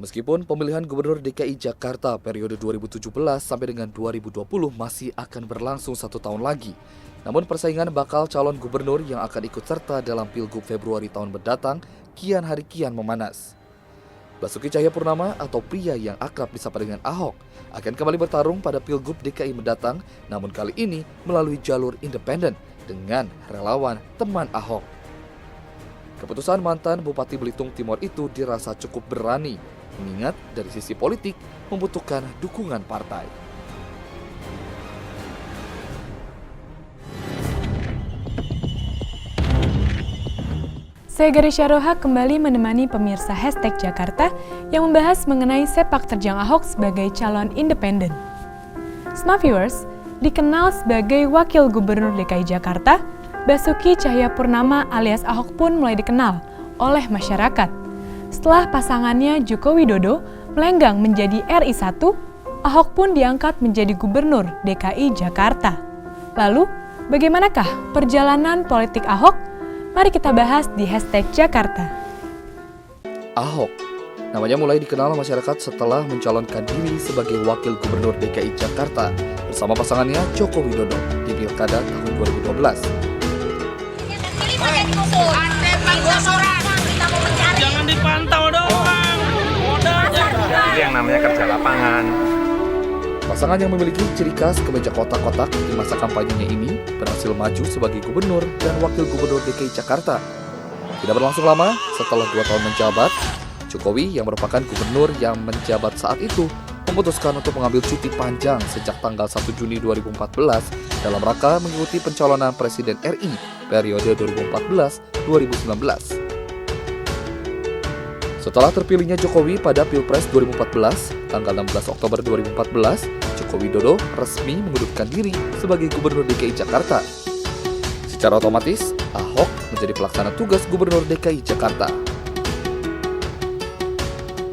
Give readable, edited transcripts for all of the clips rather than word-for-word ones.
Meskipun pemilihan Gubernur DKI Jakarta periode 2017 sampai dengan 2020 masih akan berlangsung 1 tahun lagi, namun persaingan bakal calon gubernur yang akan ikut serta dalam Pilgub Februari tahun mendatang kian hari kian memanas. Basuki Cahayapurnama atau pria yang akrab disapa dengan Ahok akan kembali bertarung pada Pilgub DKI mendatang, namun kali ini melalui jalur independen dengan relawan teman Ahok. Keputusan mantan Bupati Belitung Timur itu dirasa cukup berani, mengingat dari sisi politik membutuhkan dukungan partai. Saya Garisha Roha kembali menemani pemirsa #Jakarta yang membahas mengenai sepak terjang Ahok sebagai calon independen. Smart viewers, dikenal sebagai Wakil Gubernur DKI Jakarta, Basuki Cahayapurnama alias Ahok pun mulai dikenal oleh masyarakat. Setelah pasangannya Joko Widodo melenggang menjadi RI 1, Ahok pun diangkat menjadi Gubernur DKI Jakarta. Lalu, bagaimanakah perjalanan politik Ahok? Mari kita bahas di #Jakarta. Ahok, namanya mulai dikenal masyarakat setelah mencalonkan diri sebagai Wakil Gubernur DKI Jakarta bersama pasangannya Joko Widodo di Pilkada tahun 2012. Jangan dipantau doang. Itu yang namanya kerja lapangan. Pasangan yang memiliki ciri khas kemeja kotak-kotak di masa kampanyenya ini berhasil maju sebagai gubernur dan wakil gubernur DKI Jakarta. Tidak berlangsung lama, setelah 2 tahun menjabat, Jokowi yang merupakan gubernur yang menjabat saat itu memutuskan untuk mengambil cuti panjang sejak tanggal 1 Juni 2014 dalam rangka mengikuti pencalonan Presiden RI periode 2014-2019. Setelah terpilihnya Jokowi pada Pilpres 2014, tanggal 16 Oktober 2014, Joko Widodo resmi mengundurkan diri sebagai Gubernur DKI Jakarta. Secara otomatis, Ahok menjadi pelaksana tugas Gubernur DKI Jakarta.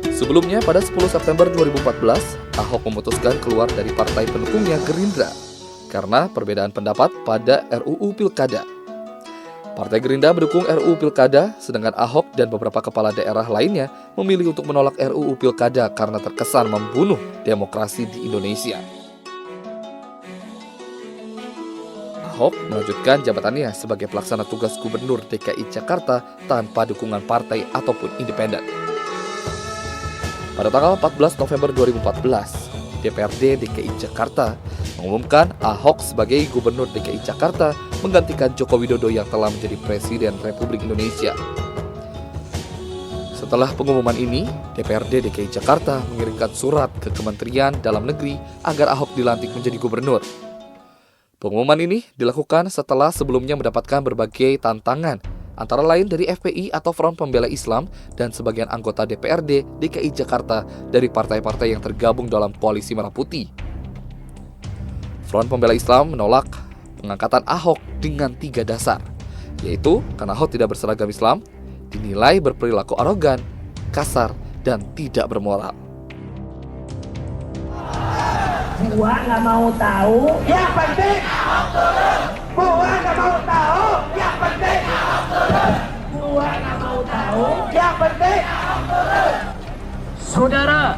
Sebelumnya, pada 10 September 2014, Ahok memutuskan keluar dari partai pendukungnya Gerindra karena perbedaan pendapat pada RUU Pilkada. Partai Gerindra mendukung RUU Pilkada, sedangkan Ahok dan beberapa kepala daerah lainnya memilih untuk menolak RUU Pilkada karena terkesan membunuh demokrasi di Indonesia. Ahok melanjutkan jabatannya sebagai pelaksana tugas Gubernur DKI Jakarta tanpa dukungan partai ataupun independen. Pada tanggal 14 November 2014, DPRD DKI Jakarta mengumumkan Ahok sebagai Gubernur DKI Jakarta menggantikan Joko Widodo yang telah menjadi Presiden Republik Indonesia. Setelah pengumuman ini, DPRD DKI Jakarta mengirimkan surat ke Kementerian Dalam Negeri agar Ahok dilantik menjadi gubernur. Pengumuman ini dilakukan setelah sebelumnya mendapatkan berbagai tantangan, antara lain dari FPI atau Front Pembela Islam dan sebagian anggota DPRD DKI Jakarta dari partai-partai yang tergabung dalam Koalisi Merah Putih. Front Pembela Islam menolak pengangkatan Ahok dengan 3 dasar, yaitu karena Ahok tidak berseragam Islam, dinilai berperilaku arogan, kasar, dan tidak bermoral. Gua nggak mau tahu, yang penting Ahok turun. Gua nggak mau tahu, yang penting Ahok turun. Gua nggak mau tahu, yang penting Ahok turun. Saudara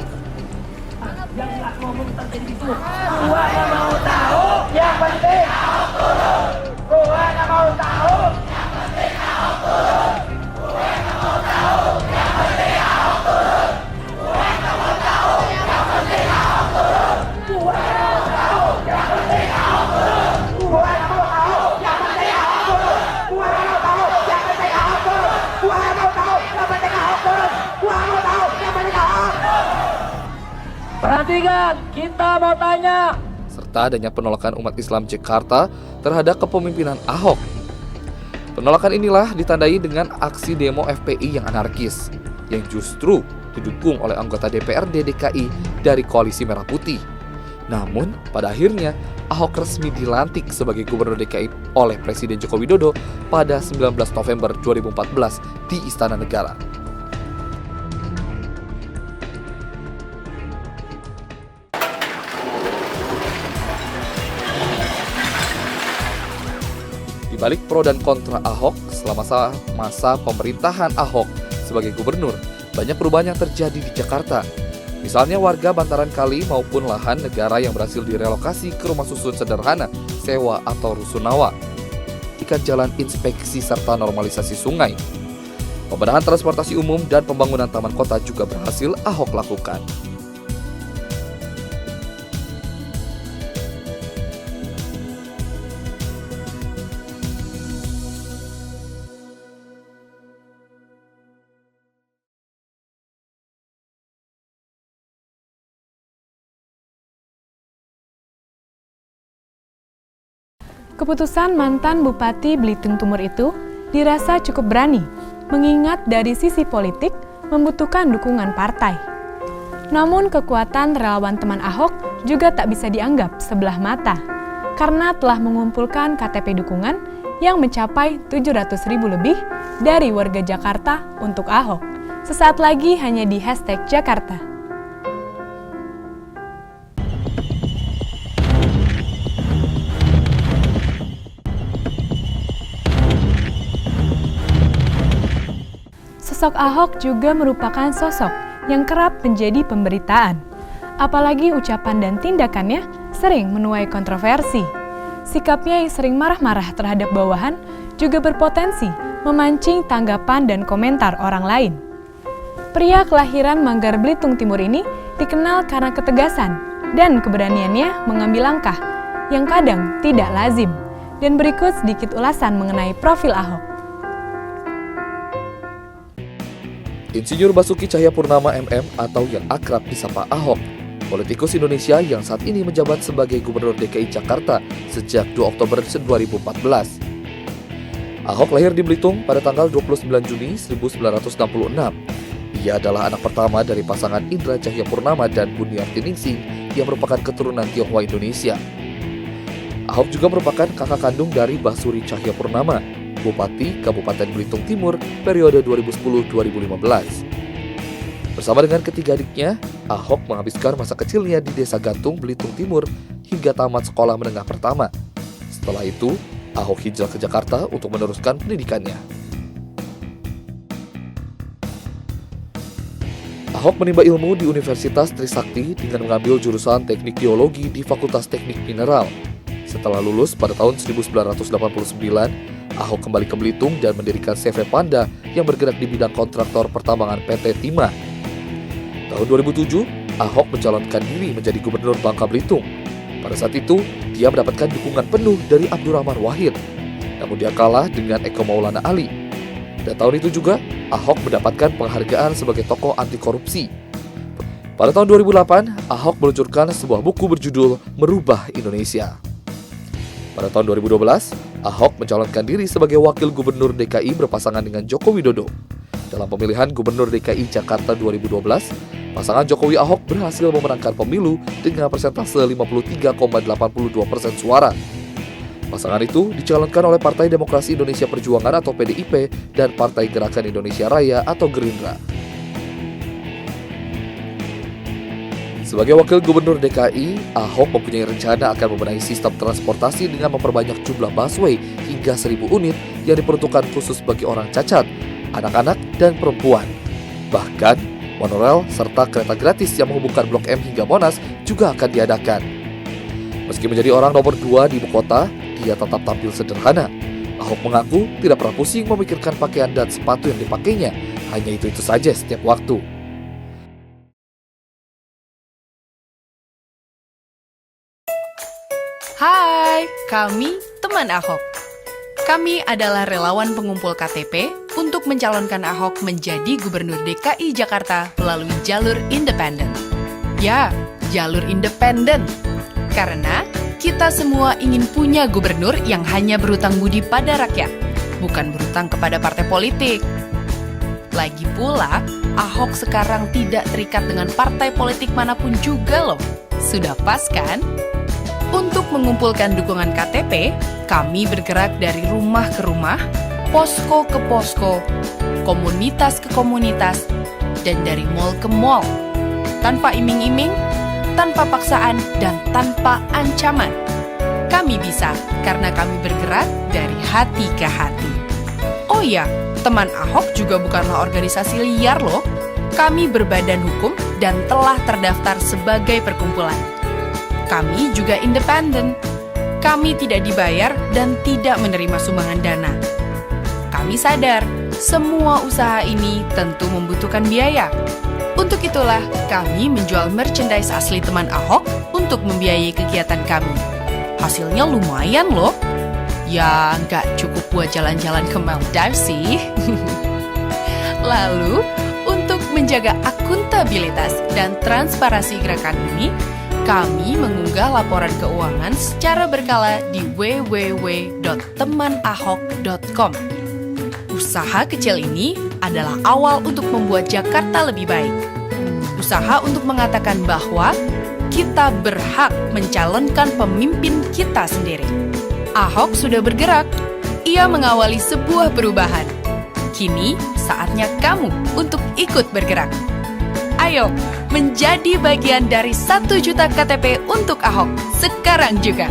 yang nggak ngomong tentang itu, gua nggak mau tahu, yang penting Ahok turun. Gua nggak mau tahu, yang penting Ahok turun. Gua nggak mau tahu, yang penting Ahok turun. Gua nggak mau tahu, yang penting Ahok turun. Gua nggak mau tahu, yang penting Ahok turun. Gua nggak mau tahu, yang penting Ahok turun. Gua nggak mau tahu, yang penting Ahok turun. Gua nggak mau tahu, yang penting Ahok turun. Gua nggak mau tahu, yang penting Ahok turun. Perhatikan, kita mau tanya. Serta adanya penolakan umat Islam Jakarta terhadap kepemimpinan Ahok. Penolakan inilah ditandai dengan aksi demo FPI yang anarkis, yang justru didukung oleh anggota DPRD DKI dari Koalisi Merah Putih. Namun, pada akhirnya, Ahok resmi dilantik sebagai Gubernur DKI oleh Presiden Joko Widodo pada 19 November 2014 di Istana Negara. Di balik pro dan kontra Ahok selama masa pemerintahan Ahok sebagai gubernur, banyak perubahan yang terjadi di Jakarta. Misalnya warga bantaran kali maupun lahan negara yang berhasil direlokasi ke rumah susun sederhana, sewa atau rusunawa. Ikan jalan inspeksi serta normalisasi sungai. Pembenahan transportasi umum dan pembangunan taman kota juga berhasil Ahok lakukan. Keputusan mantan Bupati Belitung Timur itu dirasa cukup berani, mengingat dari sisi politik membutuhkan dukungan partai. Namun kekuatan relawan teman Ahok juga tak bisa dianggap sebelah mata, karena telah mengumpulkan KTP dukungan yang mencapai 700.000 lebih dari warga Jakarta untuk Ahok. Sesaat lagi hanya di #Jakarta. Sosok Ahok juga merupakan sosok yang kerap menjadi pemberitaan. Apalagi ucapan dan tindakannya sering menuai kontroversi. Sikapnya yang sering marah-marah terhadap bawahan juga berpotensi memancing tanggapan dan komentar orang lain. Pria kelahiran Manggar Belitung Timur ini dikenal karena ketegasan dan keberaniannya mengambil langkah yang kadang tidak lazim. Dan berikut sedikit ulasan mengenai profil Ahok. Insinyur Basuki Cahayapurnama MM atau yang akrab disapa Ahok, politikus Indonesia yang saat ini menjabat sebagai Gubernur DKI Jakarta sejak 2 Oktober 2014. Ahok lahir di Belitung pada tanggal 29 Juni 1966. Ia adalah anak pertama dari pasangan Indra Cahayapurnama dan Buniarti Ningsih yang merupakan keturunan Tionghoa Indonesia. Ahok juga merupakan kakak kandung dari Basuki Cahayapurnama, Bupati Kabupaten Belitung Timur periode 2010-2015. Bersama dengan ketiga adiknya, Ahok menghabiskan masa kecilnya di Desa Gantung, Belitung Timur hingga tamat sekolah menengah pertama. Setelah itu, Ahok hijrah ke Jakarta untuk meneruskan pendidikannya. Ahok menimba ilmu di Universitas Trisakti dengan mengambil jurusan Teknik Geologi di Fakultas Teknik Mineral. Setelah lulus pada tahun 1989, Ahok kembali ke Belitung dan mendirikan CV Panda yang bergerak di bidang kontraktor pertambangan PT Timah. Tahun 2007, Ahok mencalonkan diri menjadi Gubernur Bangka Belitung. Pada saat itu, dia mendapatkan dukungan penuh dari Abdurrahman Wahid. Namun dia kalah dengan Eko Maulana Ali. Dan tahun itu juga, Ahok mendapatkan penghargaan sebagai tokoh anti korupsi. Pada tahun 2008, Ahok meluncurkan sebuah buku berjudul Merubah Indonesia. Pada tahun 2012, Ahok mencalonkan diri sebagai Wakil Gubernur DKI berpasangan dengan Joko Widodo. Dalam pemilihan Gubernur DKI Jakarta 2012, pasangan Jokowi Ahok berhasil memenangkan pemilu dengan persentase 53,82% suara. Pasangan itu dicalonkan oleh Partai Demokrasi Indonesia Perjuangan atau PDIP dan Partai Gerakan Indonesia Raya atau Gerindra. Sebagai Wakil Gubernur DKI, Ahok mempunyai rencana akan membenahi sistem transportasi dengan memperbanyak jumlah busway hingga 1.000 unit yang diperuntukkan khusus bagi orang cacat, anak-anak, dan perempuan. Bahkan, monorail serta kereta gratis yang menghubungkan Blok M hingga Monas juga akan diadakan. Meski menjadi orang nomor 2 di ibu kota, dia tetap tampil sederhana. Ahok mengaku tidak pernah pusing memikirkan pakaian dan sepatu yang dipakainya, hanya itu-itu saja setiap waktu. Hai, kami teman Ahok. Kami adalah relawan pengumpul KTP untuk mencalonkan Ahok menjadi Gubernur DKI Jakarta melalui jalur independen. Ya, jalur independen. Karena kita semua ingin punya gubernur yang hanya berhutang budi pada rakyat, bukan berhutang kepada partai politik. Lagi pula, Ahok sekarang tidak terikat dengan partai politik manapun juga loh. Sudah pas kan? Untuk mengumpulkan dukungan KTP, kami bergerak dari rumah ke rumah, posko ke posko, komunitas ke komunitas, dan dari mall ke mall. Tanpa iming-iming, tanpa paksaan, dan tanpa ancaman. Kami bisa karena kami bergerak dari hati ke hati. Oh iya, teman Ahok juga bukanlah organisasi liar loh. Kami berbadan hukum dan telah terdaftar sebagai perkumpulan. Kami juga independen. Kami tidak dibayar dan tidak menerima sumbangan dana. Kami sadar, semua usaha ini tentu membutuhkan biaya. Untuk itulah, kami menjual merchandise asli teman Ahok untuk membiayai kegiatan kami. Hasilnya lumayan loh. Ya, nggak cukup buat jalan-jalan ke Maldives sih. Lalu, untuk menjaga akuntabilitas dan transparansi gerakan ini, kami mengunggah laporan keuangan secara berkala di www.temanahok.com. Usaha kecil ini adalah awal untuk membuat Jakarta lebih baik. Usaha untuk mengatakan bahwa kita berhak mencalonkan pemimpin kita sendiri. Ahok sudah bergerak. Ia mengawali sebuah perubahan. Kini saatnya kamu untuk ikut bergerak. Ayo, menjadi bagian dari 1 juta KTP untuk Ahok sekarang juga.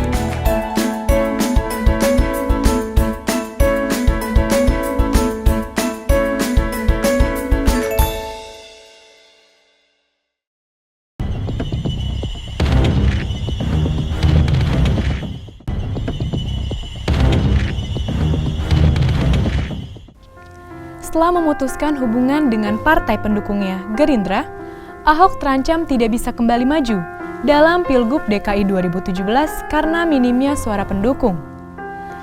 Setelah memutuskan hubungan dengan partai pendukungnya, Gerindra, Ahok terancam tidak bisa kembali maju dalam Pilgub DKI 2017 karena minimnya suara pendukung.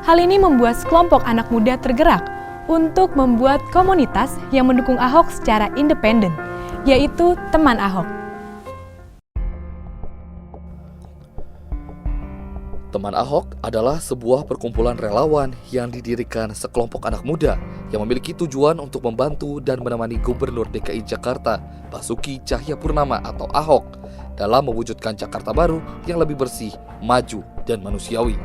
Hal ini membuat sekelompok anak muda tergerak untuk membuat komunitas yang mendukung Ahok secara independen, yaitu Teman Ahok. Teman Ahok adalah sebuah perkumpulan relawan yang didirikan sekelompok anak muda yang memiliki tujuan untuk membantu dan menemani Gubernur DKI Jakarta, Basuki Cahayapurnama atau Ahok, dalam mewujudkan Jakarta baru yang lebih bersih, maju, dan manusiawi.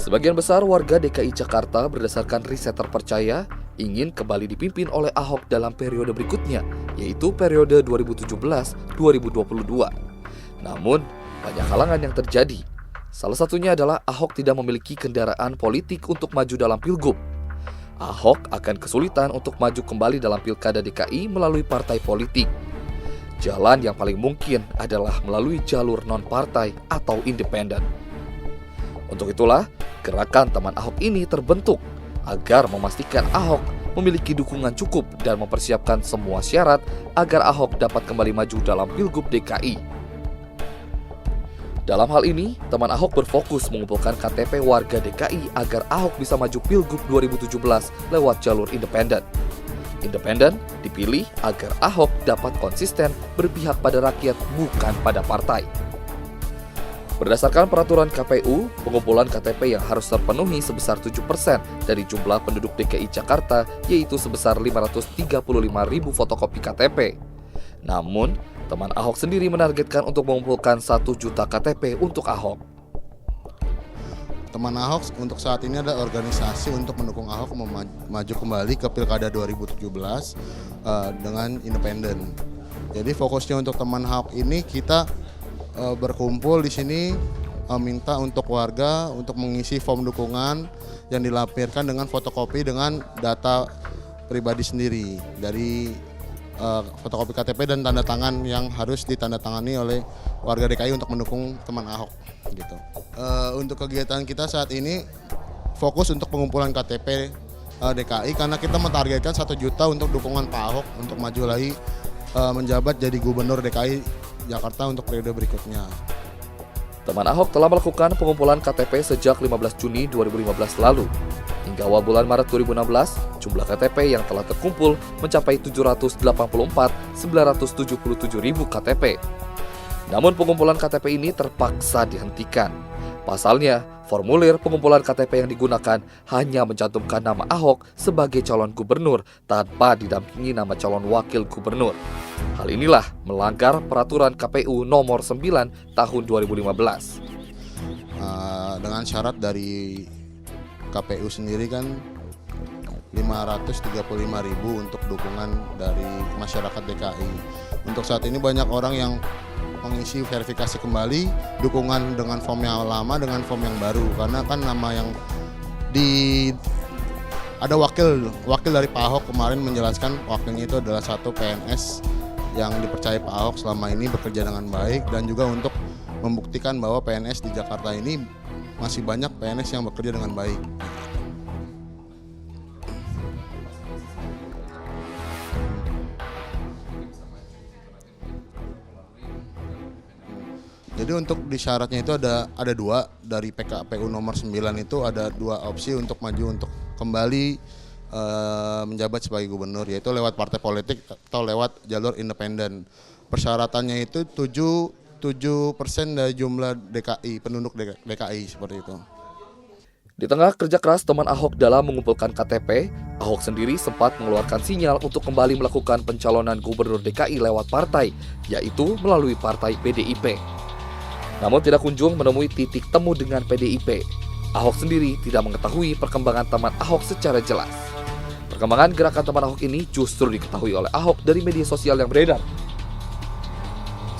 Sebagian besar warga DKI Jakarta berdasarkan riset terpercaya ingin kembali dipimpin oleh Ahok dalam periode berikutnya, yaitu periode 2017-2022. Namun, banyak halangan yang terjadi. Salah satunya adalah Ahok tidak memiliki kendaraan politik untuk maju dalam Pilgub. Ahok akan kesulitan untuk maju kembali dalam Pilkada DKI melalui partai politik. Jalan yang paling mungkin adalah melalui jalur non-partai atau independen. Untuk itulah, gerakan Teman Ahok ini terbentuk agar memastikan Ahok memiliki dukungan cukup dan mempersiapkan semua syarat agar Ahok dapat kembali maju dalam Pilgub DKI. Dalam hal ini, Teman Ahok berfokus mengumpulkan KTP warga DKI agar Ahok bisa maju Pilgub 2017 lewat jalur independen. Independen dipilih agar Ahok dapat konsisten berpihak pada rakyat bukan pada partai. Berdasarkan peraturan KPU, pengumpulan KTP yang harus terpenuhi sebesar 7% dari jumlah penduduk DKI Jakarta, yaitu sebesar 535.000 fotokopi KTP. Namun, Teman Ahok sendiri menargetkan untuk mengumpulkan 1 juta KTP untuk Ahok. Teman Ahok untuk saat ini ada organisasi untuk mendukung Ahok maju kembali ke Pilkada 2017 dengan independen. Jadi fokusnya untuk Teman Ahok ini kita berkumpul di sini minta untuk warga untuk mengisi form dukungan yang dilampirkan dengan fotokopi dengan data pribadi sendiri dari fotokopi KTP dan tanda tangan yang harus ditandatangani oleh warga DKI untuk mendukung Teman Ahok gitu. Untuk kegiatan kita saat ini fokus untuk pengumpulan KTP DKI karena kita mentargetkan 1 juta untuk dukungan Pak Ahok untuk maju lagi menjabat jadi Gubernur DKI Jakarta untuk periode berikutnya. Teman Ahok telah melakukan pengumpulan KTP sejak 15 Juni 2015 lalu. Hingga awal bulan Maret 2016, jumlah KTP yang telah terkumpul mencapai 784.977.000 KTP. Namun pengumpulan KTP ini terpaksa dihentikan. Pasalnya, formulir pengumpulan KTP yang digunakan hanya mencantumkan nama Ahok sebagai calon gubernur tanpa didampingi nama calon wakil gubernur. Hal inilah melanggar peraturan KPU nomor 9 tahun 2015. Dengan syarat dari KPU sendiri kan 535.000 untuk dukungan dari masyarakat DKI. Untuk saat ini banyak orang yang mengisi verifikasi kembali dukungan dengan form yang lama dengan form yang baru karena kan nama yang ada wakil dari Pak Ahok kemarin menjelaskan wakilnya itu adalah satu PNS yang dipercaya Pak Ahok selama ini bekerja dengan baik, dan juga untuk membuktikan bahwa PNS di Jakarta ini masih banyak PNS yang bekerja dengan baik. Jadi untuk di syaratnya itu ada dua, dari PKPU nomor 9 itu ada dua opsi untuk maju untuk kembali menjabat sebagai gubernur, yaitu lewat partai politik atau lewat jalur independen. Persyaratannya itu 7% dari jumlah DKI, penduduk DKI seperti itu. Di tengah kerja keras teman Ahok dalam mengumpulkan KTP, Ahok sendiri sempat mengeluarkan sinyal untuk kembali melakukan pencalonan gubernur DKI lewat partai, yaitu melalui partai PDIP. Namun tidak kunjung menemui titik temu dengan PDIP. Ahok sendiri tidak mengetahui perkembangan teman Ahok secara jelas. Perkembangan gerakan teman Ahok ini justru diketahui oleh Ahok dari media sosial yang beredar.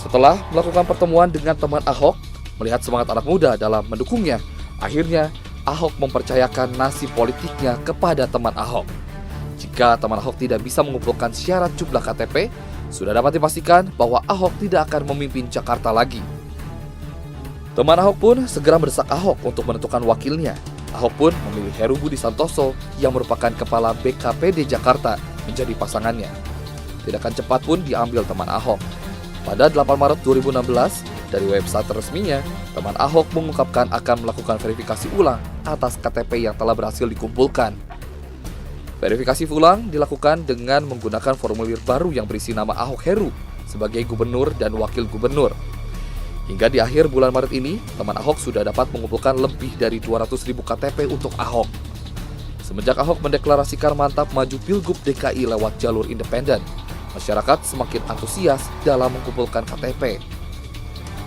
Setelah melakukan pertemuan dengan teman Ahok, melihat semangat anak muda dalam mendukungnya, akhirnya Ahok mempercayakan nasib politiknya kepada teman Ahok. Jika teman Ahok tidak bisa mengumpulkan syarat jumlah KTP, sudah dapat dipastikan bahwa Ahok tidak akan memimpin Jakarta lagi. Teman Ahok pun segera mendesak Ahok untuk menentukan wakilnya. Ahok pun memilih Heru Budi Santoso yang merupakan kepala BKPD Jakarta menjadi pasangannya. Tindakan cepat pun diambil teman Ahok. Pada 8 Maret 2016, dari website resminya, teman Ahok mengungkapkan akan melakukan verifikasi ulang atas KTP yang telah berhasil dikumpulkan. Verifikasi ulang dilakukan dengan menggunakan formulir baru yang berisi nama Ahok Heru sebagai gubernur dan wakil gubernur. Hingga di akhir bulan Maret ini, teman Ahok sudah dapat mengumpulkan lebih dari 200.000 KTP untuk Ahok. Semenjak Ahok mendeklarasikan mantap maju Pilgub DKI lewat jalur independen, masyarakat semakin antusias dalam mengumpulkan KTP.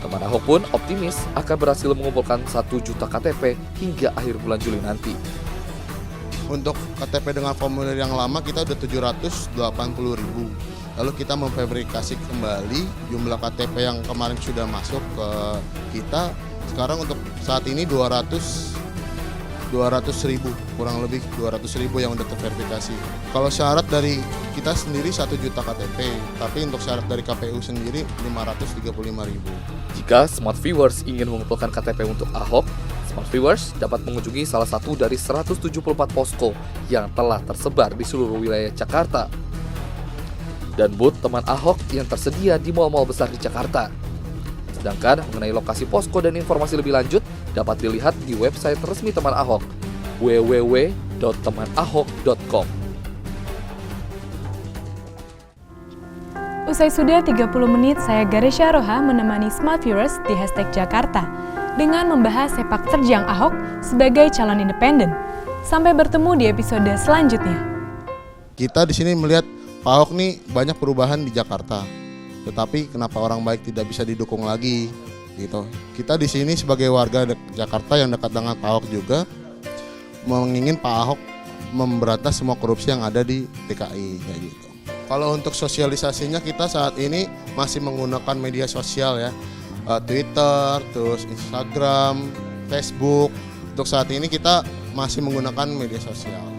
Teman Ahok pun optimis akan berhasil mengumpulkan 1 juta KTP hingga akhir bulan Juli nanti. Untuk KTP dengan formulir yang lama kita udah 780.000. Lalu kita memverifikasi kembali jumlah KTP yang kemarin sudah masuk ke kita. Sekarang untuk saat ini 200.000, kurang lebih 200.000 yang udah terverifikasi. Kalau syarat dari kita sendiri 1 juta KTP, tapi untuk syarat dari KPU sendiri 535.000. Jika Smart Viewers ingin mengumpulkan KTP untuk Ahok, Smart Viewers dapat mengunjungi salah satu dari 174 posko yang telah tersebar di seluruh wilayah Jakarta dan booth teman Ahok yang tersedia di mal-mal besar di Jakarta. Sedangkan mengenai lokasi posko dan informasi lebih lanjut dapat dilihat di website resmi teman Ahok, www.temanahok.com. Usai sudah 30 menit, saya Garesha Roha menemani Smart Viewers di #Jakarta dengan membahas sepak terjang Ahok sebagai calon independen. Sampai bertemu di episode selanjutnya. Kita di sini melihat Pak Ahok nih banyak perubahan di Jakarta, tetapi kenapa orang baik tidak bisa didukung lagi, gitu. Kita di sini sebagai warga Jakarta yang dekat dengan Pak Ahok juga mengingin Pak Ahok memberantas semua korupsi yang ada di DKI, kayak gitu. Kalau untuk sosialisasinya kita saat ini masih menggunakan media sosial ya, Twitter, terus Instagram, Facebook. Untuk saat ini kita masih menggunakan media sosial.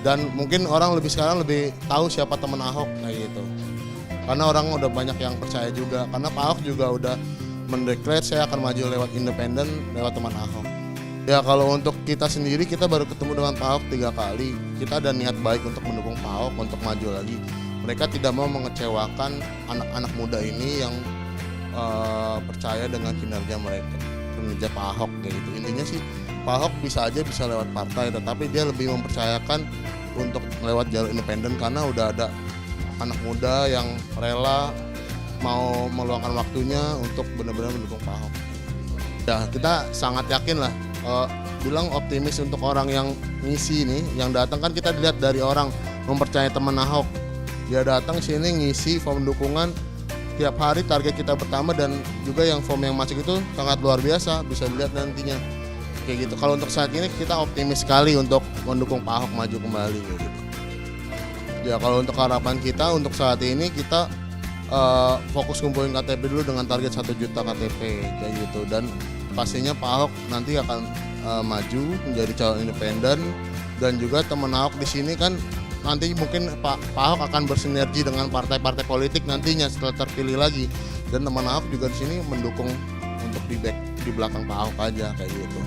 Dan mungkin orang sekarang lebih tahu siapa teman Ahok kayak gitu. Karena orang udah banyak yang percaya juga. Karena Pak Ahok juga udah mendeklar saya akan maju lewat independen, lewat teman Ahok. Ya kalau untuk kita sendiri, kita baru ketemu dengan Pak Ahok 3 kali. Kita ada niat baik untuk mendukung Pak Ahok untuk maju lagi. Mereka tidak mau mengecewakan anak-anak muda ini yang percaya dengan kinerja mereka, kinerja Pak Ahok kayak gitu. Intinya sih Pak Ahok bisa lewat partai, tetapi dia lebih mempercayakan untuk lewat jalur independen karena udah ada anak muda yang rela mau meluangkan waktunya untuk benar-benar mendukung Pak Ahok. Ya kita sangat yakin lah, bilang optimis untuk orang yang ngisi ini, yang datang kan kita dilihat dari orang mempercayai teman Ahok. Dia datang sini ngisi form dukungan tiap hari, target kita bertambah dan juga yang form yang masuk itu sangat luar biasa, bisa dilihat nantinya. Kayak gitu. Kalau untuk saat ini kita optimis sekali untuk mendukung Pak Ahok maju kembali kayak gitu. Ya kalau untuk harapan kita untuk saat ini kita fokus kumpulin KTP dulu dengan target 1 juta KTP kayak gitu, dan pastinya Pak Ahok nanti akan maju menjadi calon independen Dan juga teman Ahok di sini kan nanti mungkin Pak Ahok akan bersinergi dengan partai-partai politik nantinya setelah terpilih lagi. Dan teman Ahok juga di sini mendukung untuk di belakang Pak Ahok aja kayak gitu.